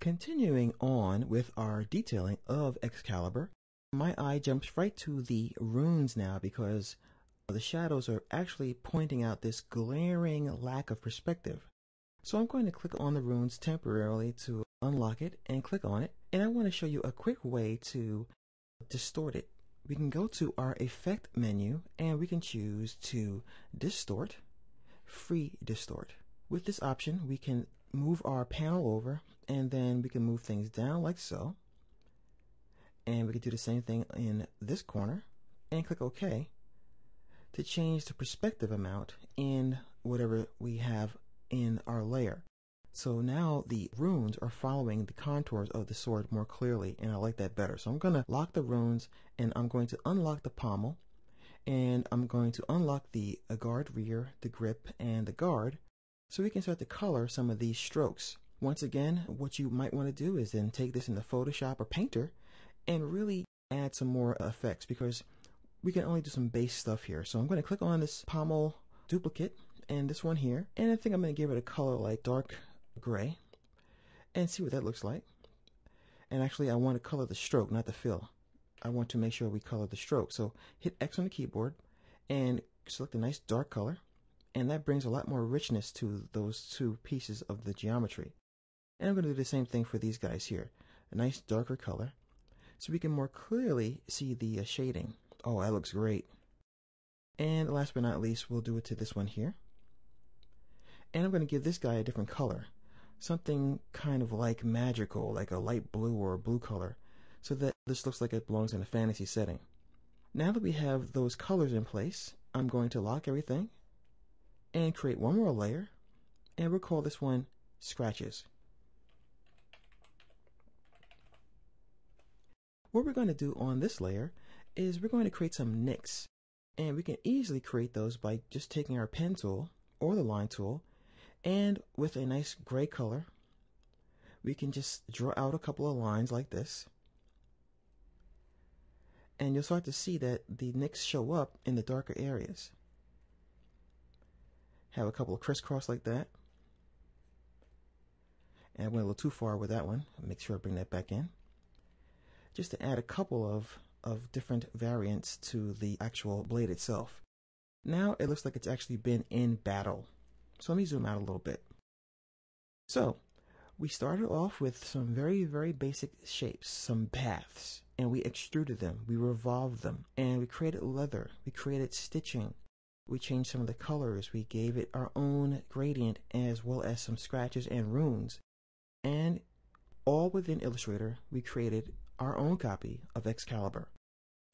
Continuing on with our detailing of Excalibur, my eye jumps right to the runes now because the shadows are actually pointing out this glaring lack of perspective. So I'm going to click on the runes temporarily to unlock it and click on it. And I want to show you a quick way to distort it. We can go to our effect menu and we can choose to distort, free distort. With this option, we can move our panel over and then we can move things down like so. And we can do the same thing in this corner and click OK to change the perspective amount in whatever we have in our layer. So now the runes are following the contours of the sword more clearly, and I like that better. So I'm going to lock the runes, and I'm going to unlock the pommel, and I'm going to unlock the guard rear, the grip, and the guard, so we can start to color some of these strokes. Once again, what you might want to do is then take this into Photoshop or Painter and really add some more effects, because we can only do some base stuff here. So I'm going to click on this pommel duplicate and this one here, and I think I'm going to give it a color like dark gray and see what that looks like. And actually I want to color the stroke, not the fill. I want to make sure we color the stroke. So hit X on the keyboard and select a nice dark color, and that brings a lot more richness to those two pieces of the geometry. And I'm going to do the same thing for these guys here. A nice darker color so we can more clearly see the shading. Oh, that looks great. And last but not least, we'll do it to this one here. And I'm going to give this guy a different color. Something kind of like magical, like a light blue or a blue color, so that this looks like it belongs in a fantasy setting. Now that we have those colors in place, I'm going to lock everything and create one more layer, and we'll call this one Scratches. What we're going to do on this layer is we're going to create some nicks, and we can easily create those by just taking our pen tool or the line tool, and with a nice gray color we can just draw out a couple of lines like this, and you'll start to see that the nicks show up in the darker areas. Have a couple of crisscross like that, and I went a little too far with that one. Make sure I bring that back in, just to add a couple of different variants to the actual blade itself. Now it looks like it's actually been in battle. So let me zoom out a little bit. So we started off with some very, very basic shapes, some paths, and we extruded them, we revolved them, and we created leather, we created stitching, we changed some of the colors, we gave it our own gradient as well as some scratches and runes, and all within Illustrator we created our own copy of Excalibur.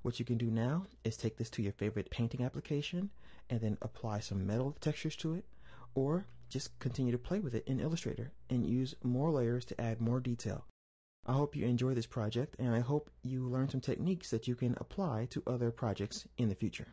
What you can do now is take this to your favorite painting application and then apply some metal textures to it, or just continue to play with it in Illustrator and use more layers to add more detail. I hope you enjoy this project, and I hope you learn some techniques that you can apply to other projects in the future.